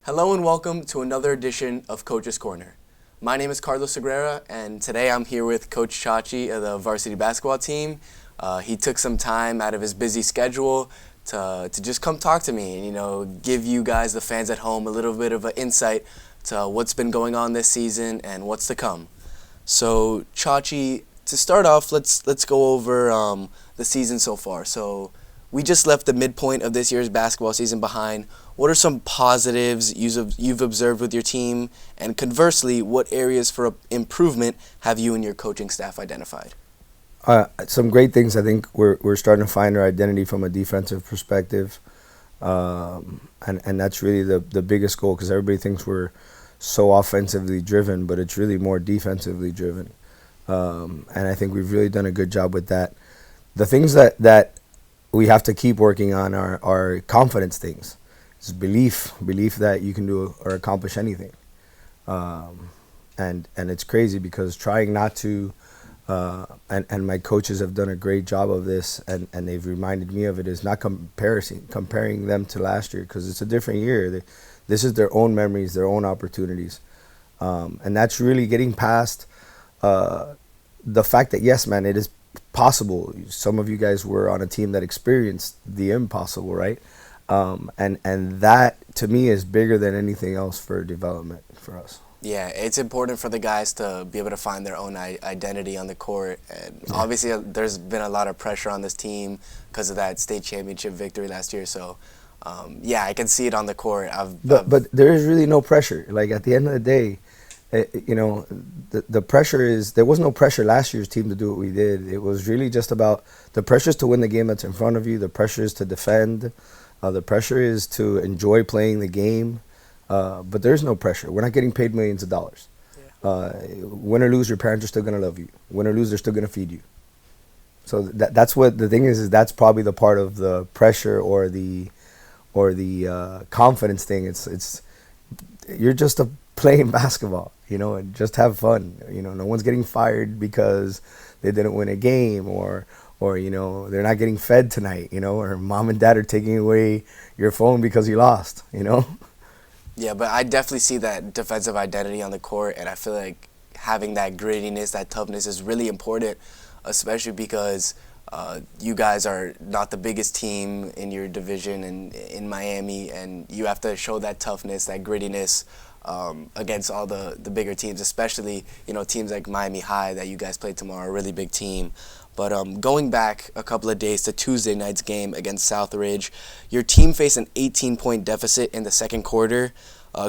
Hello and welcome to another edition of Coach's Corner. My name is Carlos Segura, and today I'm here with Coach Chachi of the varsity basketball team. He took some time out of his busy schedule to just come talk to me and, give you guys, the fans at home, a little bit of an insight to what's been going on this season and what's to come. So, Chachi, to start off, let's go over the season so far. So, we just left the midpoint of this year's basketball season behind. What are some positives you've observed with your team? And conversely, what areas for improvement have you and your coaching staff identified? Some great things. I think we're starting to find our identity from a defensive perspective. And that's really the biggest goal, because everybody thinks we're so offensively driven, but it's really more defensively driven. And I think we've really done a good job with that. The things that we have to keep working on are confidence things. It's belief that you can do or accomplish anything. And it's crazy because trying not to, and my coaches have done a great job of this, and they've reminded me of it, is not comparing them to last year, because it's a different year. This is their own memories, their own opportunities. And that's really getting past the fact that, yes, man, it is possible. Some of you guys were on a team that experienced the impossible, right? And that, to me, is bigger than anything else for development for us. Yeah, it's important for the guys to be able to find their own identity on the court. And obviously, there's been a lot of pressure on this team because of that state championship victory last year. So, I can see it on the court. But there is really no pressure. Like, at the end of the day, the pressure is, there was no pressure last year's team to do what we did. It was really just about, the pressure is to win the game that's in front of you. The pressure is to defend. The pressure is to enjoy playing the game. But there's no pressure. We're not getting paid millions of dollars. Yeah. Win or lose, your parents are still going to love you. Win or lose, they're still going to feed you. So that's what the thing is that's probably the part of the pressure or the confidence thing. It's you're just playing basketball, and just have fun. No one's getting fired because they didn't win a game, or they're not getting fed tonight, or mom and dad are taking away your phone because you lost, Yeah, but I definitely see that defensive identity on the court, and I feel like having that grittiness, that toughness is really important, especially because you guys are not the biggest team in your division in Miami, and you have to show that toughness, that grittiness against all the bigger teams, especially teams like Miami High that you guys play tomorrow, a really big team. But going back a couple of days to Tuesday night's game against Southridge, your team faced an 18-point deficit in the second quarter.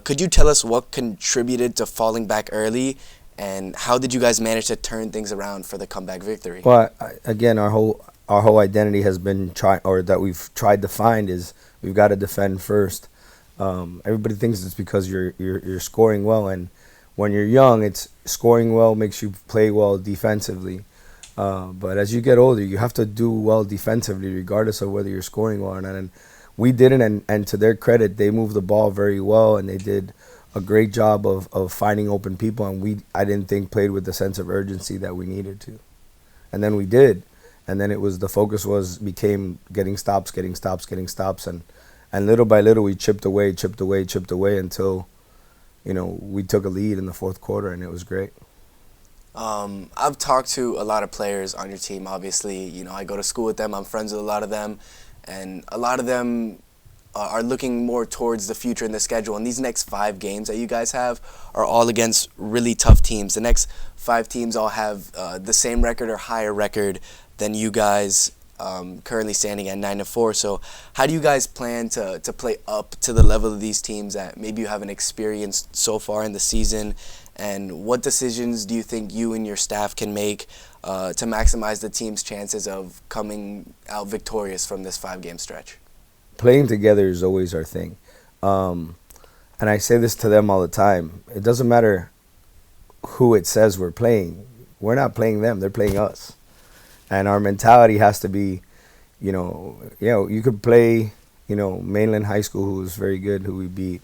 Could you tell us what contributed to falling back early, and how did you guys manage to turn things around for the comeback victory? Well, again, our whole identity has been that we've tried to find is we've got to defend first. Everybody thinks it's because you're scoring well, and when you're young, it's scoring well makes you play well defensively. But as you get older, you have to do well defensively, regardless of whether you're scoring well or not. And we didn't, and to their credit, they moved the ball very well, and they did a great job of finding open people. And I didn't think played with the sense of urgency that we needed to. And then we did. And then the focus became getting stops, and little by little we chipped away until, we took a lead in the fourth quarter, and it was great. I've talked to a lot of players on your team, obviously. I go to school with them. I'm friends with a lot of them. And a lot of them are looking more towards the future in the schedule. And these next 5 games that you guys have are all against really tough teams. The next 5 teams all have the same record or higher record than you guys, currently standing at 9-4. So how do you guys plan to play up to the level of these teams that maybe you haven't experienced so far in the season? And what decisions do you think you and your staff can make to maximize the team's chances of coming out victorious from this 5-game stretch? Playing together is always our thing. And I say this to them all the time. It doesn't matter who it says we're playing. We're not playing them. They're playing us. And our mentality has to be, you could play, Mainland High School, who was very good, who we beat.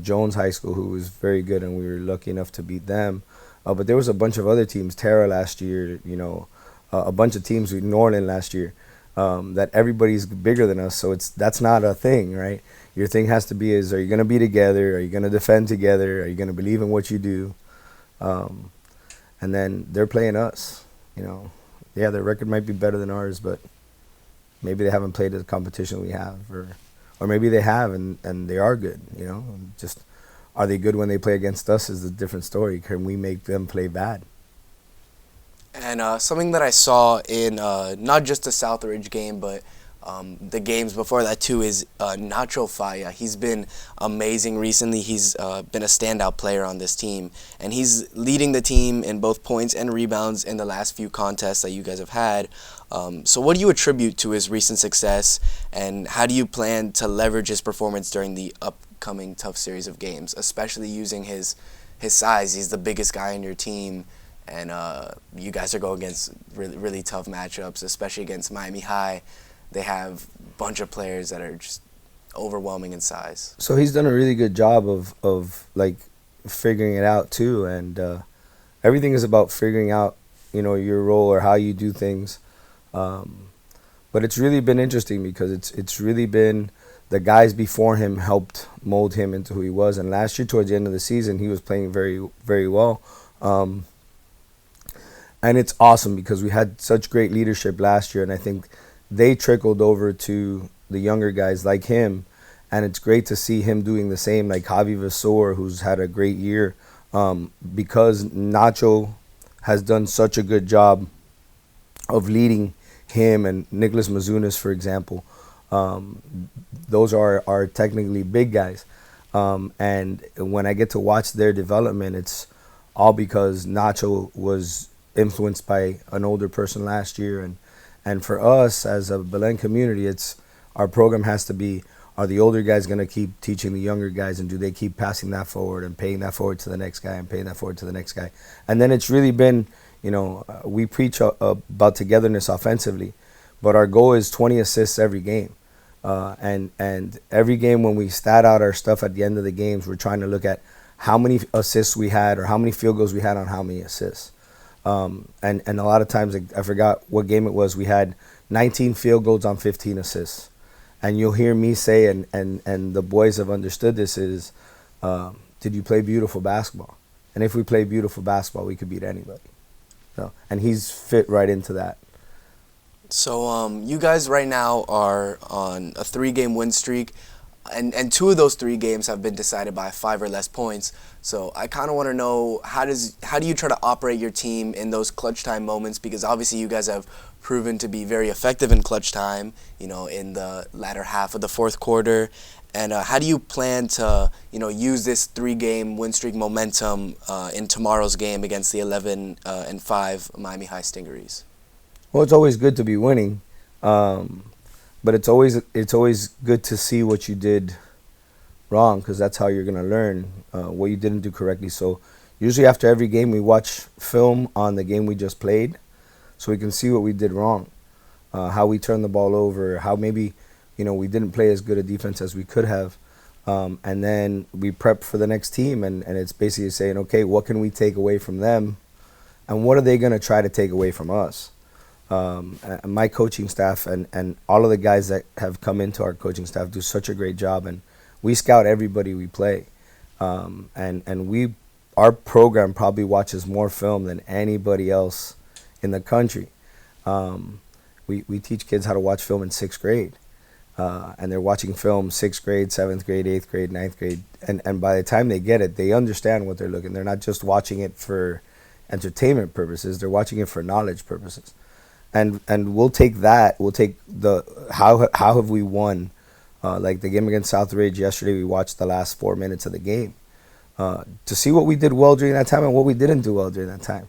Jones High School, who was very good, and we were lucky enough to beat them. But there was a bunch of other teams, Tara last year, a bunch of teams with Norland last year, that everybody's bigger than us, so that's not a thing, right? Your thing has to be is, are you going to be together? Are you going to defend together? Are you going to believe in what you do? Um, and then they're playing us. You know, yeah, their record might be better than ours, but maybe they haven't played the competition we have, or maybe they have and they are good. You know, just are they good when they play against us is a different story. Can we make them play bad? And something that I saw in not just the Southridge game, but the games before that too, is Nacho Faya. He's been amazing recently. He's been a standout player on this team, and he's leading the team in both points and rebounds in the last few contests that you guys have had. So what do you attribute to his recent success, and how do you plan to leverage his performance during the upcoming tough series of games, especially using his size? He's the biggest guy in your team, and you guys are going against really tough matchups, especially against Miami High. They have a bunch of players that are just overwhelming in size. So he's done a really good job of like figuring it out too, and everything is about figuring out, you know, your role or how you do things. But it's really been interesting because it's really been the guys before him helped mold him into who he was. And last year, towards the end of the season, he was playing very well. And it's awesome because we had such great leadership last year, and I think they trickled over to the younger guys like him, and it's great to see him doing the same, like Javi Vasor, who's had a great year, because Nacho has done such a good job of leading him and Nicholas Mazunas, for example. Those are technically big guys, and when I get to watch their development, it's all because Nacho was influenced by an older person last year, and for us as a Belen community, it's our program has to be, are the older guys going to keep teaching the younger guys, and do they keep passing that forward and paying that forward to the next guy and paying that forward to the next guy? And then it's really been, you know, we preach about togetherness offensively, but our goal is 20 assists every game. And every game when we stat out our stuff at the end of the games, we're trying to look at how many assists we had or how many field goals we had on how many assists. And a lot of times, I forgot what game it was, we had 19 field goals on 15 assists. And you'll hear me say, and the boys have understood this, is, did you play beautiful basketball? And if we play beautiful basketball, we could beat anybody. So, and he's fit right into that. So you guys right now are on a 3-game win streak, and 2 of those 3 games have been decided by 5 or less points. So I kind of want to know, how do you try to operate your team in those clutch time moments? Because obviously you guys have proven to be very effective in clutch time, you know, in the latter half of the fourth quarter. And how do you plan to, you know, use this 3-game win streak momentum in tomorrow's game against the 11-5 Miami High Stingarees? Well, it's always good to be winning, but it's always good to see what you did wrong, because that's how you're gonna learn what you didn't do correctly. So usually after every game, we watch film on the game we just played, so we can see what we did wrong, how we turned the ball over, how maybe, you know, we didn't play as good a defense as we could have, and then we prep for the next team, and it's basically saying, okay, what can we take away from them, and what are they gonna try to take away from us? My coaching staff and all of the guys that have come into our coaching staff do such a great job, and we scout everybody we play, and our program probably watches more film than anybody else in the country. We teach kids how to watch film in 6th grade, and they're watching film 6th grade, 7th grade, 8th grade, 9th grade, and by the time they get it, they understand what they're looking. They're not just watching it for entertainment purposes; they're watching it for knowledge purposes. And we'll take that. We'll take the how have we won, like the game against Southridge yesterday. We watched the last 4 minutes of the game to see what we did well during that time and what we didn't do well during that time.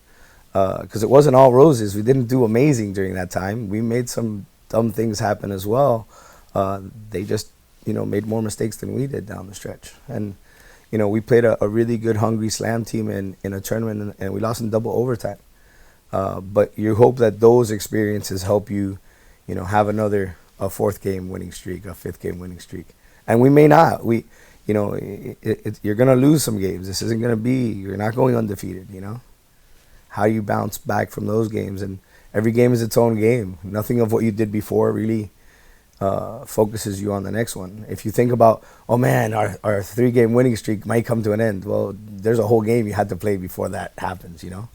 Because it wasn't all roses. We didn't do amazing during that time. We made some dumb things happen as well. They just, you know, made more mistakes than we did down the stretch. And, you know, we played a really good hungry slam team in a tournament, and we lost in double overtime. But you hope that those experiences help you, you know, have a 4th game winning streak, a 5th game winning streak. And we may not. You know, you're going to lose some games. This isn't going to be, you're not going undefeated, you know. How you bounce back from those games. And every game is its own game. Nothing of what you did before really focuses you on the next one. If you think about, oh man, our 3-game winning streak might come to an end. Well, there's a whole game you had to play before that happens, you know?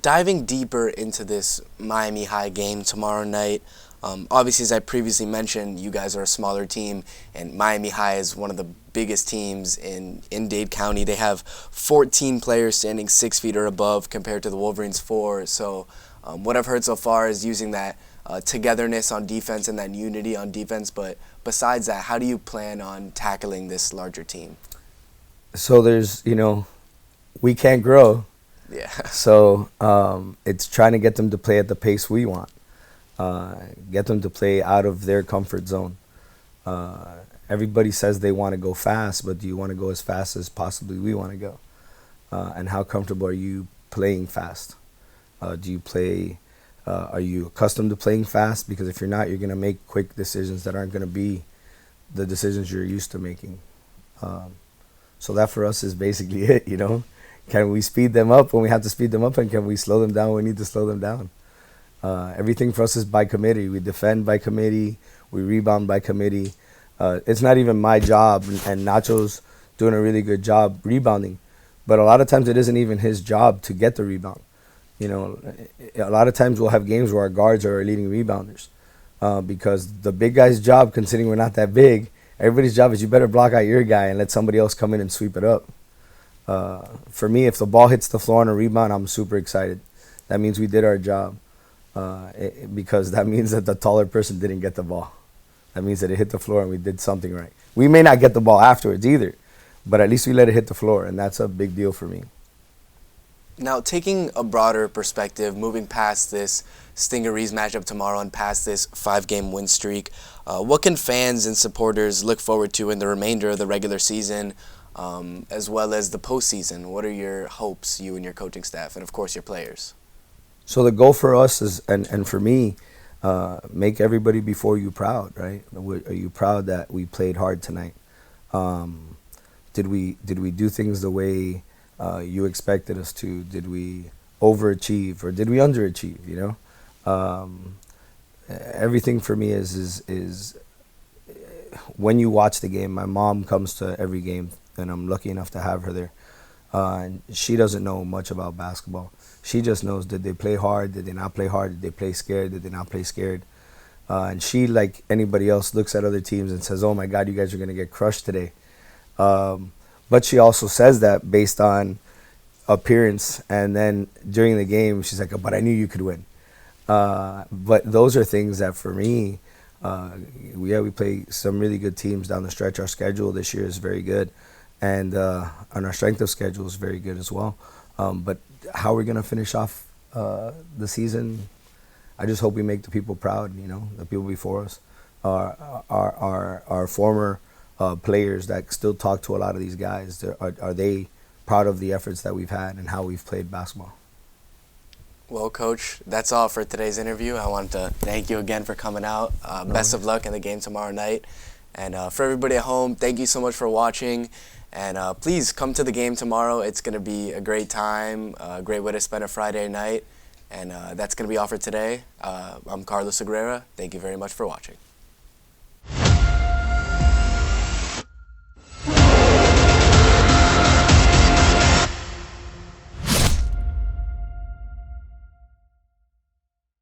Diving deeper into this Miami High game tomorrow night, obviously, as I previously mentioned, you guys are a smaller team, and Miami High is one of the biggest teams in Dade County. They have 14 players standing 6 feet or above compared to the Wolverines' 4. So what I've heard so far is using that togetherness on defense and that unity on defense. But besides that, how do you plan on tackling this larger team? So we can't grow. Yeah. So it's trying to get them to play at the pace we want. Get them to play out of their comfort zone. Everybody says they want to go fast, but do you want to go as fast as possibly we want to go? And how comfortable are you playing fast? Do you play? Are you accustomed to playing fast? Because if you're not, you're going to make quick decisions that aren't going to be the decisions you're used to making. So that for us is basically it, you know. Can we speed them up when we have to speed them up, and can we slow them down when we need to slow them down? Everything for us is by committee. We defend by committee. We rebound by committee. It's not even my job, and Nacho's doing a really good job rebounding. But a lot of times it isn't even his job to get the rebound. You know, a lot of times we'll have games where our guards are our leading rebounders. Because the big guy's job, considering we're not that big, everybody's job is you better block out your guy and let somebody else come in and sweep it up. For me, if the ball hits the floor on a rebound, I'm super excited. That means we did our job. Because that means that the taller person didn't get the ball. That means that it hit the floor and we did something right. We may not get the ball afterwards either, but at least we let it hit the floor, and that's a big deal for me. Now, taking a broader perspective, moving past this Stingarees matchup tomorrow and past this 5-game win streak, what can fans and supporters look forward to in the remainder of the regular season, as well as the postseason? What are your hopes, you and your coaching staff, and of course your players? So the goal for us is, and for me, make everybody before you proud, right? Are you proud that we played hard tonight? Did we do things the way you expected us to? Did we overachieve or did we underachieve? You know, everything for me is when you watch the game. My mom comes to every game, and I'm lucky enough to have her there. And she doesn't know much about basketball. She just knows, did they play hard? Did they not play hard? Did they play scared? Did they not play scared? And she, like anybody else, looks at other teams and says, oh my God, you guys are going to get crushed today. But she also says that based on appearance. And then during the game, she's like, but I knew you could win. But those are things that for me, we play some really good teams down the stretch. Our schedule this year is very good. And our strength of schedule is very good as well. But how we're going to finish off the season, I just hope we make the people proud, you know, the people before us, our former players that still talk to a lot of these guys. Are they proud of the efforts that we've had and how we've played basketball? Well, Coach, that's all for today's interview. I want to thank you again for coming out. Best of luck in the game tomorrow night. And for everybody at home, thank you so much for watching. And please come to the game tomorrow. It's going to be a great time, a great way to spend a Friday night. And that's going to be all for today. I'm Carlos Aguilera. Thank you very much for watching.